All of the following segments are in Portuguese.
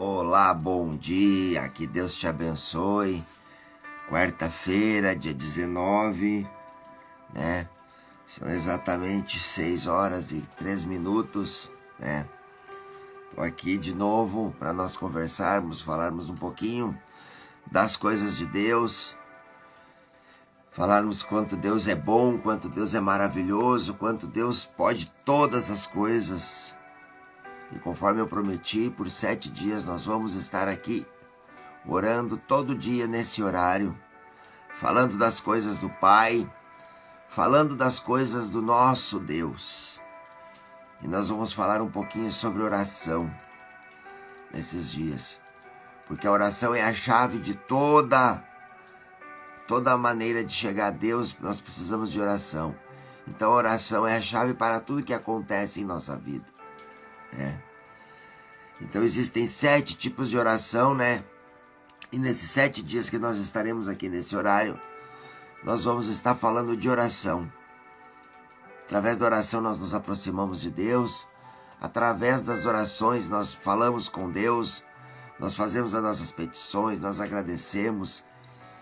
Olá, bom dia, que Deus te abençoe. Quarta-feira, dia 19, né? São exatamente 6 horas e 3 minutos, né? Tô aqui de novo para nós conversarmos, falarmos um pouquinho das coisas de Deus, falarmos quanto Deus é bom, quanto Deus é maravilhoso, quanto Deus pode todas as coisas. E conforme eu prometi, por 7 dias nós vamos estar aqui, orando todo dia nesse horário, falando das coisas do Pai, falando das coisas do nosso Deus. E nós vamos falar um pouquinho sobre oração nesses dias, porque a oração é a chave de toda a maneira de chegar a Deus. Nós precisamos de oração. Então a oração é a chave para tudo que acontece em nossa vida, né? Então existem 7 tipos de oração, né? E nesses 7 dias que nós estaremos aqui nesse horário, nós vamos estar falando de oração. Através da oração nós nos aproximamos de Deus. Através das orações nós falamos com Deus. Nós fazemos as nossas petições, nós agradecemos.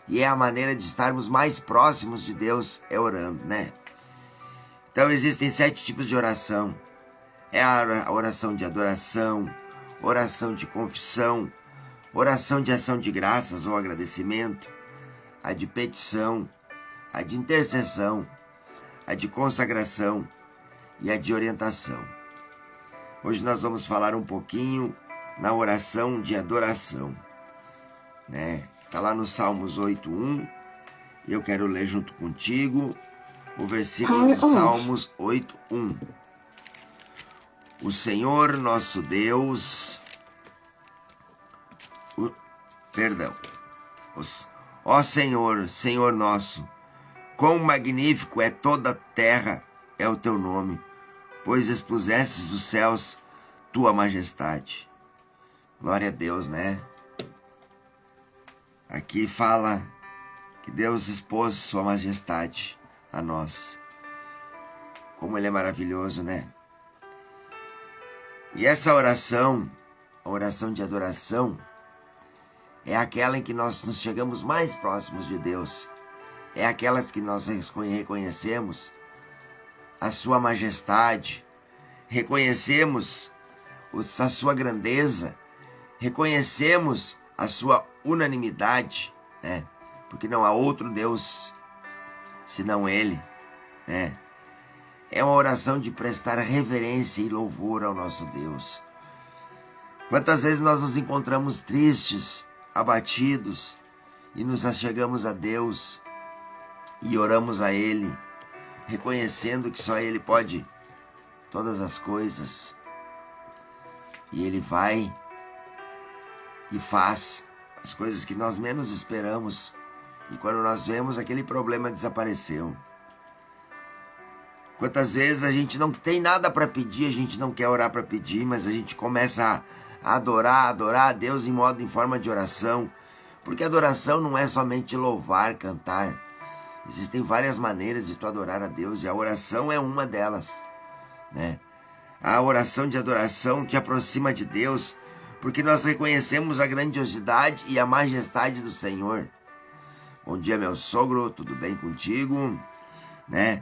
E é a maneira de estarmos mais próximos de Deus, é orando, né? Então existem 7 tipos de oração. É a oração de adoração, oração de confissão, oração de ação de graças ou agradecimento, a de petição, a de intercessão, a de consagração e a de orientação. Hoje nós vamos falar um pouquinho na oração de adoração, né? Está lá no Salmos 8:1, e eu quero ler junto contigo o versículo do Salmos 8:1. O Senhor nosso Deus, ó Senhor, Senhor nosso, quão magnífico é toda a terra, é o teu nome, pois expusestes dos céus tua majestade. Glória a Deus, né? Aqui fala que Deus expôs sua majestade a nós. Como Ele é maravilhoso, né? E essa oração, a oração de adoração, é aquela em que nós nos chegamos mais próximos de Deus. É aquelas que nós reconhecemos a sua majestade, reconhecemos a sua grandeza, reconhecemos a sua unanimidade, né? Porque não há outro Deus senão Ele, né? É uma oração de prestar reverência e louvor ao nosso Deus. Quantas vezes nós nos encontramos tristes, abatidos, e nos achegamos a Deus e oramos a Ele, reconhecendo que só Ele pode todas as coisas. E Ele vai e faz as coisas que nós menos esperamos. E quando nós vemos, aquele problema desapareceu. Quantas vezes a gente não tem nada para pedir, a gente não quer orar para pedir, mas a gente começa a adorar a Deus em forma de oração. Porque adoração não é somente louvar, cantar. Existem várias maneiras de tu adorar a Deus, e a oração é uma delas, né? A oração de adoração te aproxima de Deus, porque nós reconhecemos a grandiosidade e a majestade do Senhor. Bom dia, meu sogro, tudo bem contigo? Né?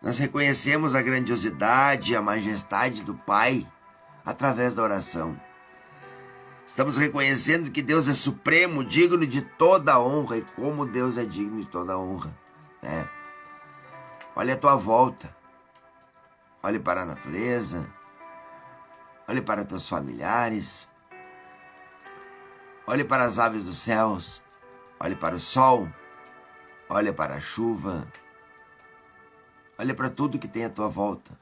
Nós reconhecemos a grandiosidade e a majestade do Pai através da oração. Estamos reconhecendo que Deus é supremo, digno de toda a honra, e como Deus é digno de toda a honra, né? Olha a tua volta, olhe para a natureza, olhe para teus familiares, olhe para as aves dos céus, olhe para o sol, olhe para a chuva, olha para tudo que tem à tua volta.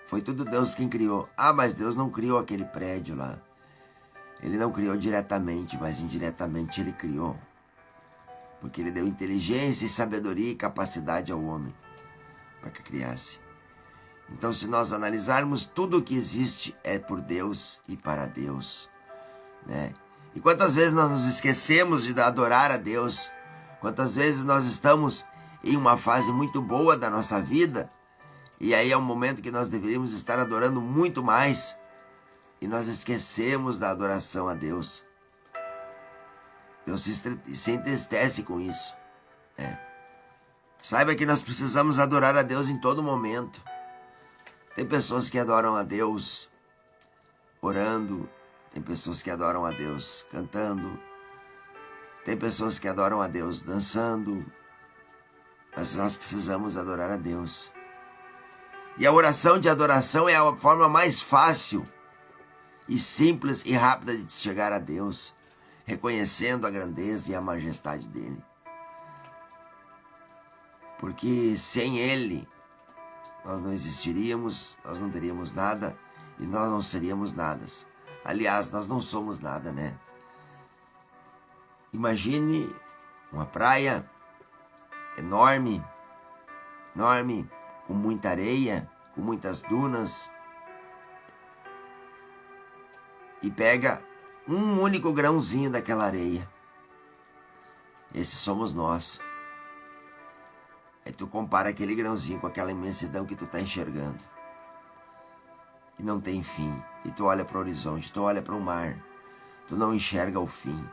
Foi tudo Deus quem criou. Ah, mas Deus não criou aquele prédio lá. Ele não criou diretamente, mas indiretamente Ele criou. Porque Ele deu inteligência e sabedoria e capacidade ao homem para que criasse. Então, se nós analisarmos, tudo o que existe é por Deus e para Deus, né? E quantas vezes nós nos esquecemos de adorar a Deus? Quantas vezes nós estamos em uma fase muito boa da nossa vida, e aí é um momento que nós deveríamos estar adorando muito mais, e nós esquecemos da adoração a Deus. Deus se entristece com isso. Saiba que nós precisamos adorar a Deus em todo momento. Tem pessoas que adoram a Deus orando, tem pessoas que adoram a Deus cantando, tem pessoas que adoram a Deus dançando, mas nós precisamos adorar a Deus. E a oração de adoração é a forma mais fácil e simples e rápida de chegar a Deus, reconhecendo a grandeza e a majestade dele. Porque sem ele, nós não existiríamos, nós não teríamos nada e nós não seríamos nada. Aliás, nós não somos nada, né? Imagine uma praia enorme, enorme, com muita areia, com muitas dunas, e pega um único grãozinho daquela areia. Esse somos nós. Aí tu compara aquele grãozinho com aquela imensidão que tu está enxergando. E não tem fim. E tu olha para o horizonte, tu olha para o mar. Tu não enxerga o fim.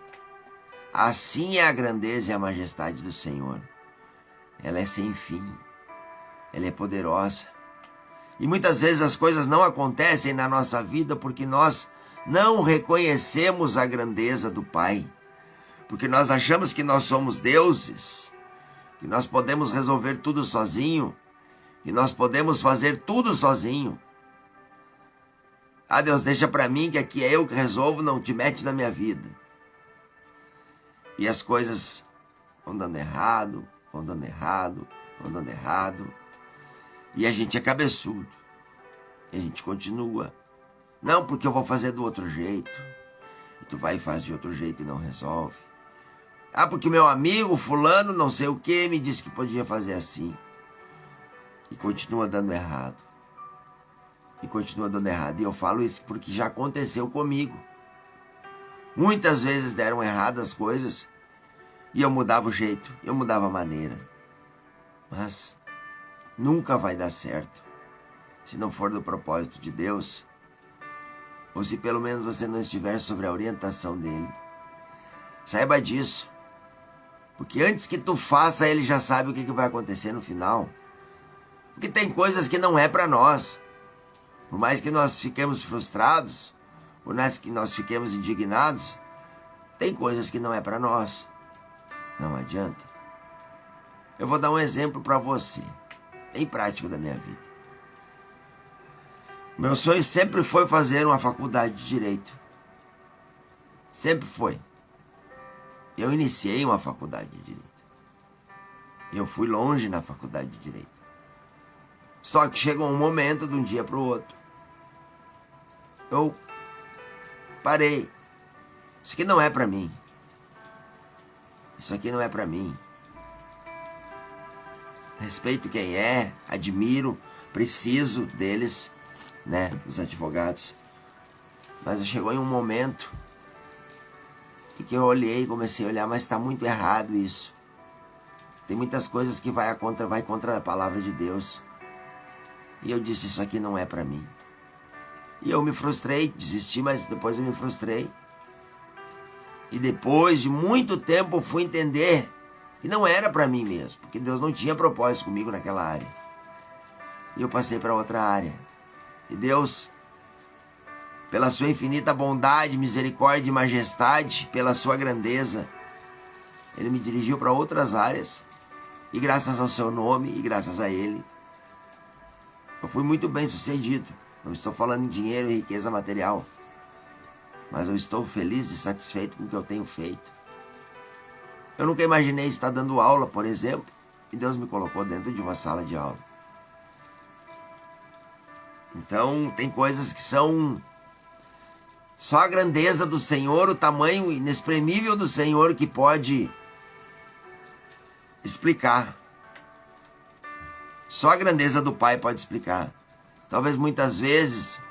Assim é a grandeza e a majestade do Senhor. Ela é sem fim. Ela é poderosa. E muitas vezes as coisas não acontecem na nossa vida porque nós não reconhecemos a grandeza do Pai. Porque nós achamos que nós somos deuses, que nós podemos resolver tudo sozinho, que nós podemos fazer tudo sozinho. Ah, Deus, deixa para mim que aqui é eu que resolvo, não te mete na minha vida. E as coisas vão dando errado, vão dando errado, vão dando errado. E a gente é cabeçudo. E a gente continua. Não, porque eu vou fazer do outro jeito. E tu vai e faz de outro jeito e não resolve. Ah, porque meu amigo fulano não sei o que me disse que podia fazer assim. E continua dando errado. E continua dando errado. E eu falo isso porque já aconteceu comigo. Muitas vezes deram errado as coisas. E eu mudava o jeito. Eu mudava a maneira. Mas nunca vai dar certo. Se não for do propósito de Deus. Ou se pelo menos você não estiver sobre a orientação dele. Saiba disso. Porque antes que tu faça, ele já sabe o que vai acontecer no final. Porque tem coisas que não é para nós. Por mais que nós fiquemos frustrados, por mais que nós fiquemos indignados, tem coisas que não é para nós. Não adianta. Eu vou dar um exemplo para você, bem prático da minha vida. Meu sonho sempre foi fazer uma faculdade de Direito. Sempre foi. Eu iniciei uma faculdade de Direito. Eu fui longe na faculdade de Direito. Só que chegou um momento, de um dia para o outro, eu parei. Isso aqui não é para mim. Isso aqui não é para mim. Respeito quem é, admiro, preciso deles, né, os advogados. Mas chegou em um momento em que eu olhei e comecei a olhar, mas está muito errado isso. Tem muitas coisas que vai contra a palavra de Deus. E eu disse, isso aqui não é para mim. E eu me frustrei, desisti, mas depois eu me frustrei. E depois de muito tempo eu fui entender que não era para mim mesmo, porque Deus não tinha propósito comigo naquela área. E eu passei para outra área. E Deus, pela sua infinita bondade, misericórdia e majestade, pela sua grandeza, Ele me dirigiu para outras áreas. E graças ao seu nome e graças a Ele, eu fui muito bem sucedido. Não estou falando em dinheiro e riqueza material, mas eu estou feliz e satisfeito com o que eu tenho feito. Eu nunca imaginei estar dando aula, por exemplo, e Deus me colocou dentro de uma sala de aula. Então, tem coisas que são só a grandeza do Senhor, o tamanho inexprimível do Senhor que pode explicar. Só a grandeza do Pai pode explicar. Talvez muitas vezes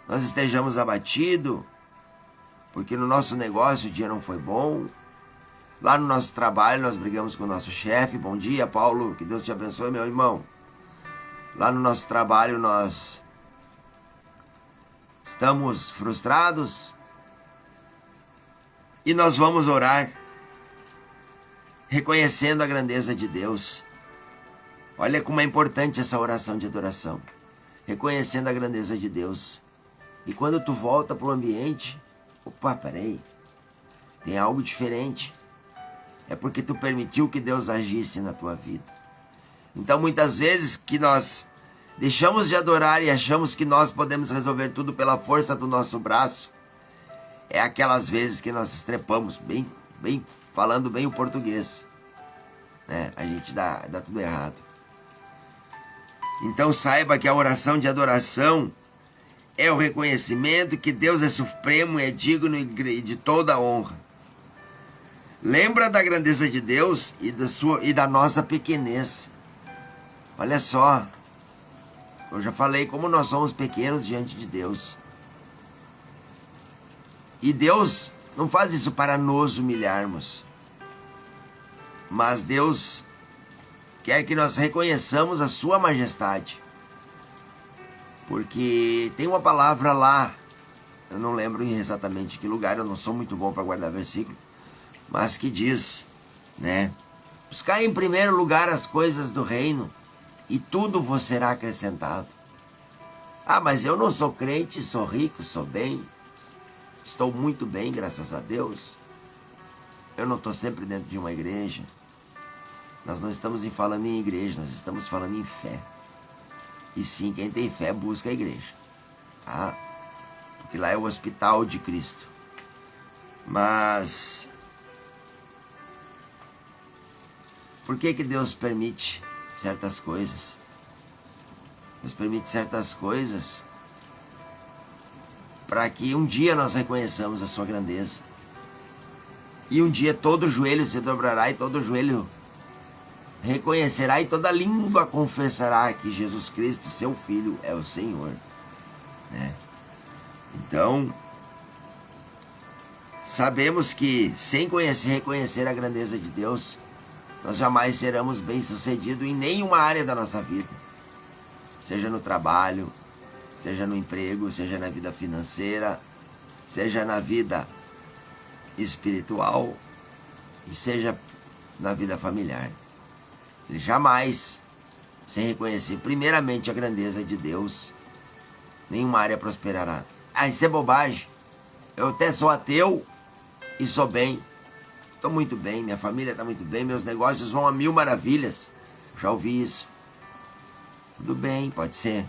nós estejamos abatidos, porque no nosso negócio o dia não foi bom. Lá no nosso trabalho nós brigamos com o nosso chefe. Bom dia, Paulo, que Deus te abençoe, meu irmão. Lá no nosso trabalho nós estamos frustrados e nós vamos orar reconhecendo a grandeza de Deus. Olha como é importante essa oração de adoração, reconhecendo a grandeza de Deus. E quando tu volta para o ambiente, opa, peraí, tem algo diferente. É porque tu permitiu que Deus agisse na tua vida. Então muitas vezes que nós deixamos de adorar e achamos que nós podemos resolver tudo pela força do nosso braço, é aquelas vezes que nós estrepamos, falando bem o português, né? A gente dá tudo errado. Então saiba que a oração de adoração é o reconhecimento que Deus é supremo, é digno de toda honra. Lembra da grandeza de Deus e da nossa pequenez. Olha só, eu já falei como nós somos pequenos diante de Deus. E Deus não faz isso para nos humilharmos, mas Deus quer que nós reconheçamos a sua majestade. Porque tem uma palavra lá, eu não lembro exatamente que lugar, eu não sou muito bom para guardar versículo, mas que diz, né? Buscai em primeiro lugar as coisas do reino e tudo vos será acrescentado. Ah, mas eu não sou crente, sou rico, sou bem, estou muito bem, graças a Deus. Eu não estou sempre dentro de uma igreja. Nós não estamos falando em igreja, nós estamos falando em fé. E sim, quem tem fé busca a igreja, tá? Porque lá é o hospital de Cristo. Mas por que Deus permite certas coisas? Deus permite certas coisas para que um dia nós reconheçamos a sua grandeza. E um dia todo joelho se dobrará e todo joelho reconhecerá e toda língua confessará que Jesus Cristo, seu Filho, é o Senhor, né? Então, sabemos que sem reconhecer a grandeza de Deus, nós jamais seremos bem-sucedidos em nenhuma área da nossa vida. Seja no trabalho, seja no emprego, seja na vida financeira, seja na vida espiritual e seja na vida familiar. Jamais, sem reconhecer primeiramente a grandeza de Deus, nenhuma área prosperará. Ah, isso é bobagem. Eu até sou ateu e sou bem. Estou muito bem, minha família está muito bem, meus negócios vão a mil maravilhas. Já ouvi isso. Tudo bem, pode ser.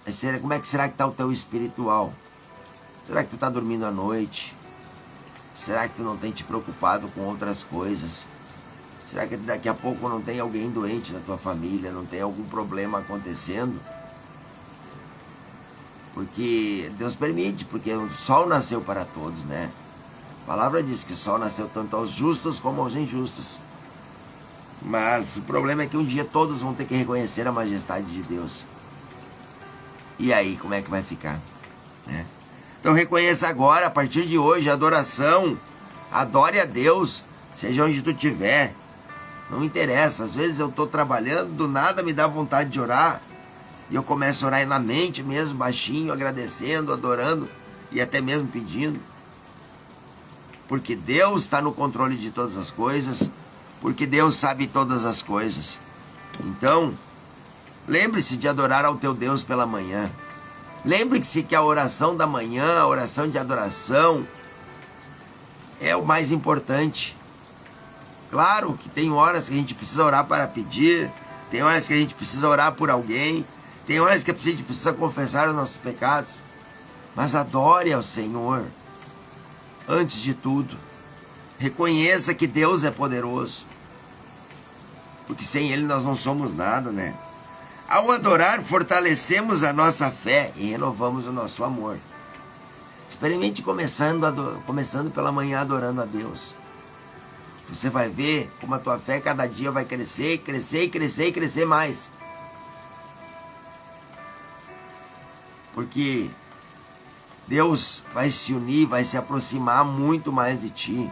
Mas como é que será que está o teu espiritual? Será que tu está dormindo à noite? Será que tu não tem te preocupado com outras coisas? Será que daqui a pouco não tem alguém doente na tua família? Não tem algum problema acontecendo? Porque Deus permite, porque o sol nasceu para todos, né? A palavra diz que o sol nasceu tanto aos justos como aos injustos. Mas o problema é que um dia todos vão ter que reconhecer a majestade de Deus. E aí, como é que vai ficar, né? Então reconheça agora, a partir de hoje, a adoração. Adore a Deus, seja onde tu estiver. Não interessa, às vezes eu estou trabalhando, do nada me dá vontade de orar. E eu começo a orar na mente mesmo, baixinho, agradecendo, adorando e até mesmo pedindo. Porque Deus está no controle de todas as coisas, porque Deus sabe todas as coisas. Então, lembre-se de adorar ao teu Deus pela manhã. Lembre-se que a oração da manhã, a oração de adoração, é o mais importante. Claro que tem horas que a gente precisa orar para pedir, tem horas que a gente precisa orar por alguém, tem horas que a gente precisa confessar os nossos pecados. Mas adore ao Senhor, antes de tudo. Reconheça que Deus é poderoso, porque sem Ele nós não somos nada, né? Ao adorar, fortalecemos a nossa fé e renovamos o nosso amor. Experimente começando pela manhã adorando a Deus. Você vai ver como a tua fé cada dia vai crescer, crescer e crescer e crescer mais. Porque Deus vai se unir, vai se aproximar muito mais de ti.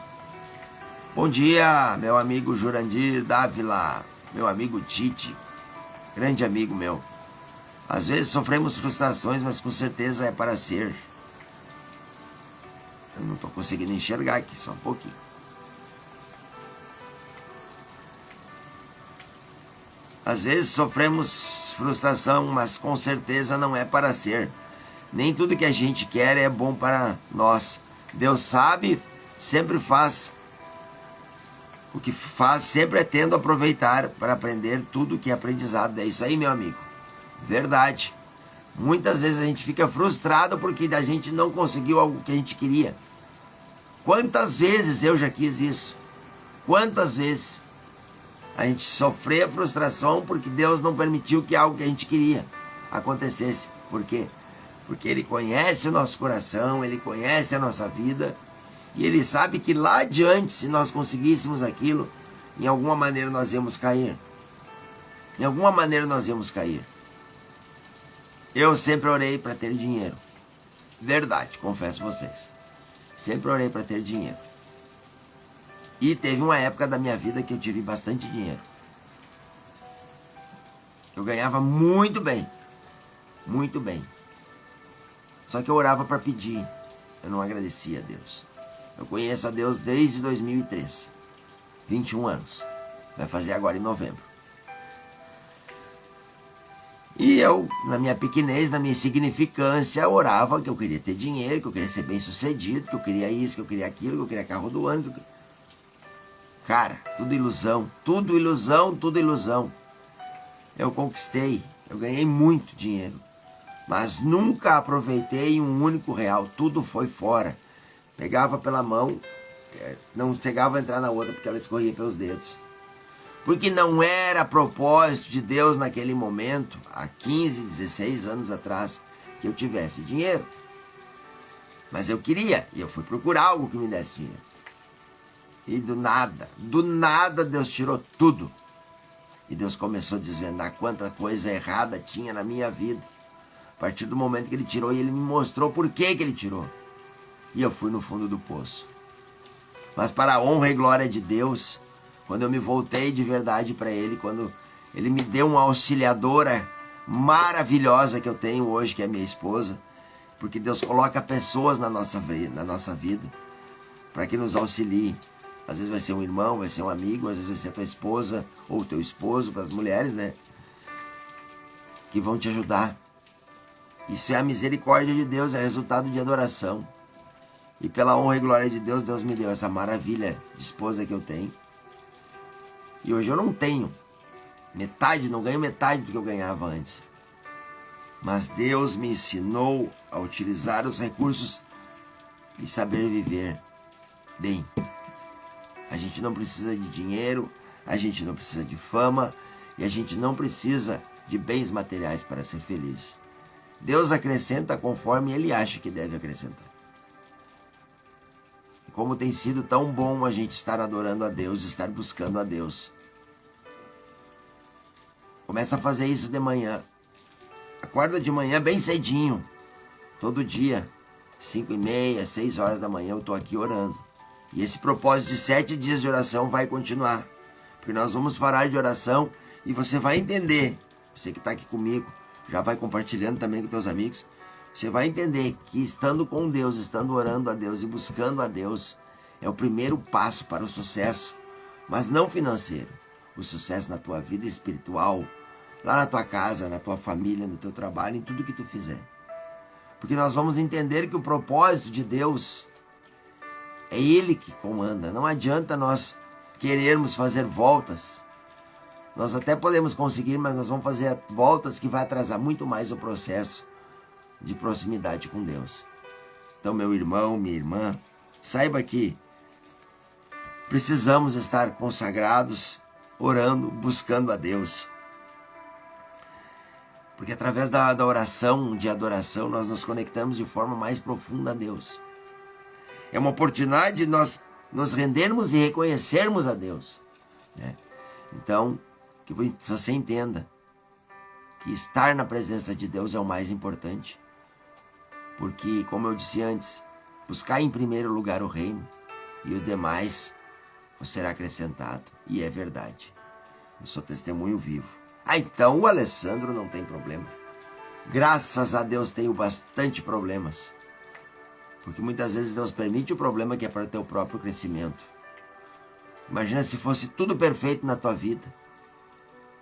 Bom dia, meu amigo Jurandir Dávila, meu amigo Tite, grande amigo meu. Às vezes sofremos frustrações, mas com certeza é para ser. Eu não estou conseguindo enxergar aqui, só um pouquinho. Às vezes sofremos frustração, mas com certeza não é para ser. Nem tudo que a gente quer é bom para nós. Deus sabe, sempre faz. O que faz sempre é tendo a aproveitar para aprender tudo que é aprendizado. É isso aí, meu amigo. Verdade. Muitas vezes a gente fica frustrado porque a gente não conseguiu algo que a gente queria. Quantas vezes eu já quis isso? Quantas vezes a gente sofreu frustração porque Deus não permitiu que algo que a gente queria acontecesse? Por quê? Porque Ele conhece o nosso coração, Ele conhece a nossa vida e Ele sabe que lá adiante, se nós conseguíssemos aquilo, em alguma maneira nós íamos cair. Em alguma maneira nós íamos cair. Eu sempre orei para ter dinheiro. Verdade, confesso a vocês. Sempre orei para ter dinheiro. E teve uma época da minha vida que eu tive bastante dinheiro. Eu ganhava muito bem. Muito bem. Só que eu orava para pedir. Eu não agradecia a Deus. Eu conheço a Deus desde 2003. 21 anos. Vai fazer agora em novembro. E eu, na minha pequenez, na minha insignificância, orava que eu queria ter dinheiro, que eu queria ser bem sucedido, que eu queria isso, que eu queria aquilo, que eu queria carro do ano. Cara, tudo ilusão, tudo ilusão, tudo ilusão. Eu conquistei, eu ganhei muito dinheiro, mas nunca aproveitei um único real, tudo foi fora. Pegava pela mão, não chegava a entrar na outra porque ela escorria pelos dedos. Porque não era propósito de Deus naquele momento, há 15, 16 anos atrás, que eu tivesse dinheiro. Mas eu queria, e eu fui procurar algo que me desse dinheiro. E do nada Deus tirou tudo. E Deus começou a desvendar quanta coisa errada tinha na minha vida. A partir do momento que Ele tirou, e Ele me mostrou por que Ele tirou. E eu fui no fundo do poço. Mas para a honra e glória de Deus, quando eu me voltei de verdade para Ele, quando Ele me deu uma auxiliadora maravilhosa que eu tenho hoje, que é minha esposa, porque Deus coloca pessoas na nossa vida para que nos auxiliem. Às vezes vai ser um irmão, vai ser um amigo, às vezes vai ser a tua esposa ou o teu esposo, para as mulheres, né? Que vão te ajudar. Isso é a misericórdia de Deus, é resultado de adoração. E pela honra e glória de Deus, Deus me deu essa maravilha de esposa que eu tenho. E hoje eu não tenho metade, não ganho metade do que eu ganhava antes. Mas Deus me ensinou a utilizar os recursos e saber viver bem. A gente não precisa de dinheiro, a gente não precisa de fama e a gente não precisa de bens materiais para ser feliz. Deus acrescenta conforme Ele acha que deve acrescentar. E como tem sido tão bom a gente estar adorando a Deus, estar buscando a Deus. Começa a fazer isso de manhã. Acorda de manhã bem cedinho. Todo dia, 5h30, 6 horas da manhã eu estou aqui orando. E esse propósito de 7 dias de oração vai continuar. Porque nós vamos falar de oração e você vai entender. Você que está aqui comigo, já vai compartilhando também com teus amigos. Você vai entender que estando com Deus, estando orando a Deus e buscando a Deus, é o primeiro passo para o sucesso, mas não financeiro. O sucesso na tua vida espiritual, lá na tua casa, na tua família, no teu trabalho, em tudo que tu fizer. Porque nós vamos entender que o propósito de Deus é Ele que comanda. Não adianta nós querermos fazer voltas. Nós até podemos conseguir, mas nós vamos fazer voltas que vai atrasar muito mais o processo de proximidade com Deus. Então, meu irmão, minha irmã, saiba que precisamos estar consagrados, orando, buscando a Deus. Porque através da oração, de adoração, nós nos conectamos de forma mais profunda a Deus. É uma oportunidade de nós nos rendermos e reconhecermos a Deus, né? Então, que você entenda que estar na presença de Deus é o mais importante. Porque, como eu disse antes, buscar em primeiro lugar o reino e o demais será acrescentado. E é verdade. Eu sou testemunho vivo. Ah, então o Alessandro não tem problema. Graças a Deus tenho bastante problemas. Porque muitas vezes Deus permite o problema que é para o teu próprio crescimento. Imagina se fosse tudo perfeito na tua vida.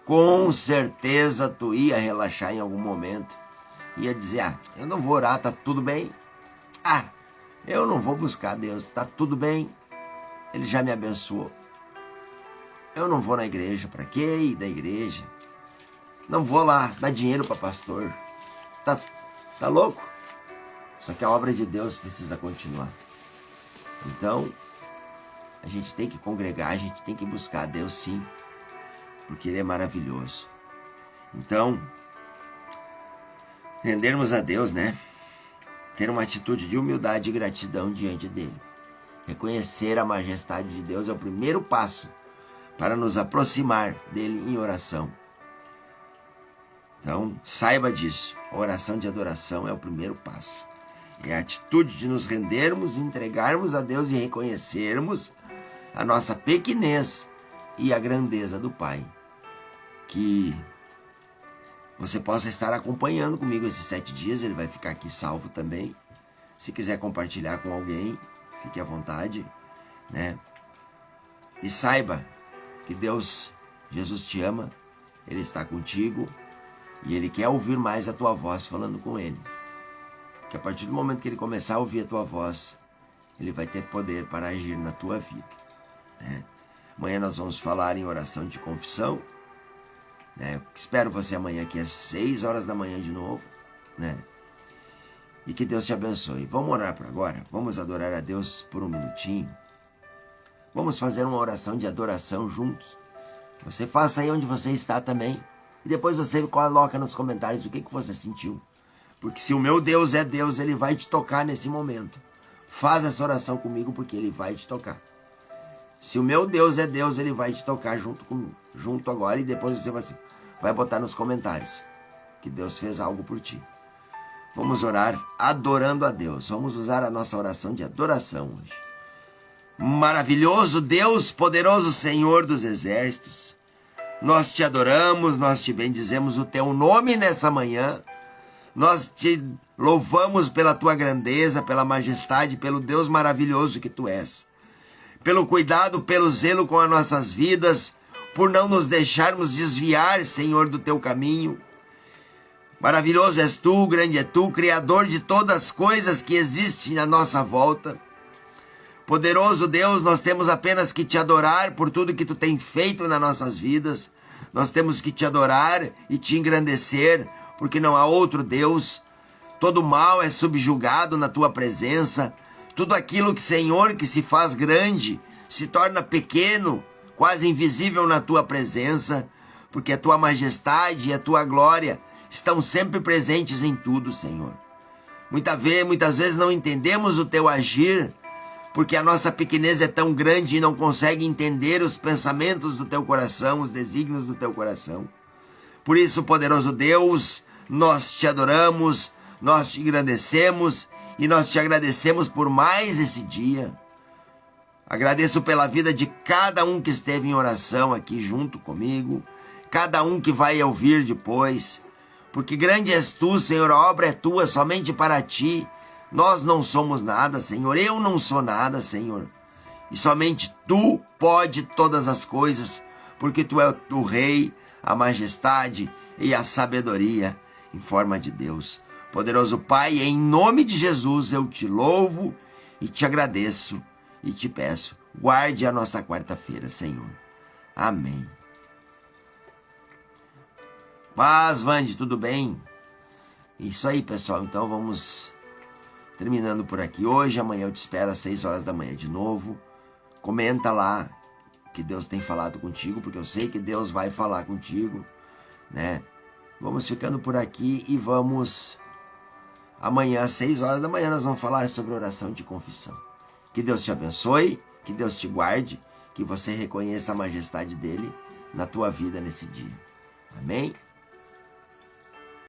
Com certeza tu ia relaxar em algum momento. Ia dizer, eu não vou orar, tá tudo bem. Eu não vou buscar Deus, tá tudo bem. Ele já me abençoou. Eu não vou na igreja, para que ir da igreja? Não vou lá dar dinheiro para pastor. Tá louco? Só que a obra de Deus precisa continuar. Então, a gente tem que congregar, a gente tem que buscar Deus sim, porque Ele é maravilhoso. Então, rendermos a Deus, né? Ter uma atitude de humildade e gratidão diante dEle. Reconhecer a majestade de Deus é o primeiro passo para nos aproximar dEle em oração. Então, saiba disso. A oração de adoração é o primeiro passo. É a atitude de nos rendermos, entregarmos a Deus e reconhecermos a nossa pequenez e a grandeza do Pai. Que você possa estar acompanhando comigo esses 7 dias, ele vai ficar aqui salvo também. Se quiser compartilhar com alguém, fique à vontade, né? E saiba que Deus, Jesus te ama, Ele está contigo e Ele quer ouvir mais a tua voz falando com Ele. Que a partir do momento que Ele começar a ouvir a tua voz, Ele vai ter poder para agir na tua vida, né? Amanhã nós vamos falar em oração de confissão, né? Espero você amanhã aqui às 6 horas da manhã de novo, né? E que Deus te abençoe. Vamos orar por agora? Vamos adorar a Deus por um minutinho? Vamos fazer uma oração de adoração juntos? Você faça aí onde você está também. E depois você coloca nos comentários o que você sentiu. Porque se o meu Deus é Deus, Ele vai te tocar nesse momento. Faz essa oração comigo porque Ele vai te tocar. Se o meu Deus é Deus, Ele vai te tocar junto agora. E depois você vai botar nos comentários que Deus fez algo por ti. Vamos orar adorando a Deus. Vamos usar a nossa oração de adoração hoje. Maravilhoso Deus, poderoso Senhor dos exércitos, nós te adoramos, nós te bendizemos o teu nome nessa manhã. Nós te louvamos pela tua grandeza, pela majestade, pelo Deus maravilhoso que tu és. Pelo cuidado, pelo zelo com as nossas vidas, por não nos deixarmos desviar, Senhor, do teu caminho. Maravilhoso és tu, grande é tu, Criador de todas as coisas que existem à nossa volta. Poderoso Deus, nós temos apenas que te adorar por tudo que tu tem feito nas nossas vidas. Nós temos que te adorar e te engrandecer, porque não há outro Deus. Todo mal é subjugado na tua presença. Tudo aquilo que, Senhor, que se faz grande, se torna pequeno, quase invisível na tua presença, porque a tua majestade e a tua glória estão sempre presentes em tudo, Senhor. Muitas vezes não entendemos o teu agir, porque a nossa pequenez é tão grande e não consegue entender os pensamentos do teu coração, os desígnios do teu coração. Por isso, poderoso Deus, nós te adoramos, nós te engrandecemos e nós te agradecemos por mais esse dia. Agradeço pela vida de cada um que esteve em oração aqui junto comigo, cada um que vai ouvir depois, porque grande és tu, Senhor, a obra é tua, somente para ti. Nós não somos nada, Senhor, eu não sou nada, Senhor, e somente tu pode todas as coisas, porque tu é o Rei, a majestade e a sabedoria em forma de Deus. Poderoso Pai, em nome de Jesus eu te louvo e te agradeço e te peço, guarde a nossa quarta-feira, Senhor. Amém. Paz, Vande, tudo bem? Isso aí, pessoal, então vamos terminando por aqui hoje. Amanhã eu te espero às 6 horas da manhã de novo. Comenta lá que Deus tem falado contigo, porque eu sei que Deus vai falar contigo, né? Vamos ficando por aqui e vamos... Amanhã às 6 horas da manhã nós vamos falar sobre oração de confissão. Que Deus te abençoe, que Deus te guarde, que você reconheça a majestade dele na tua vida nesse dia. Amém?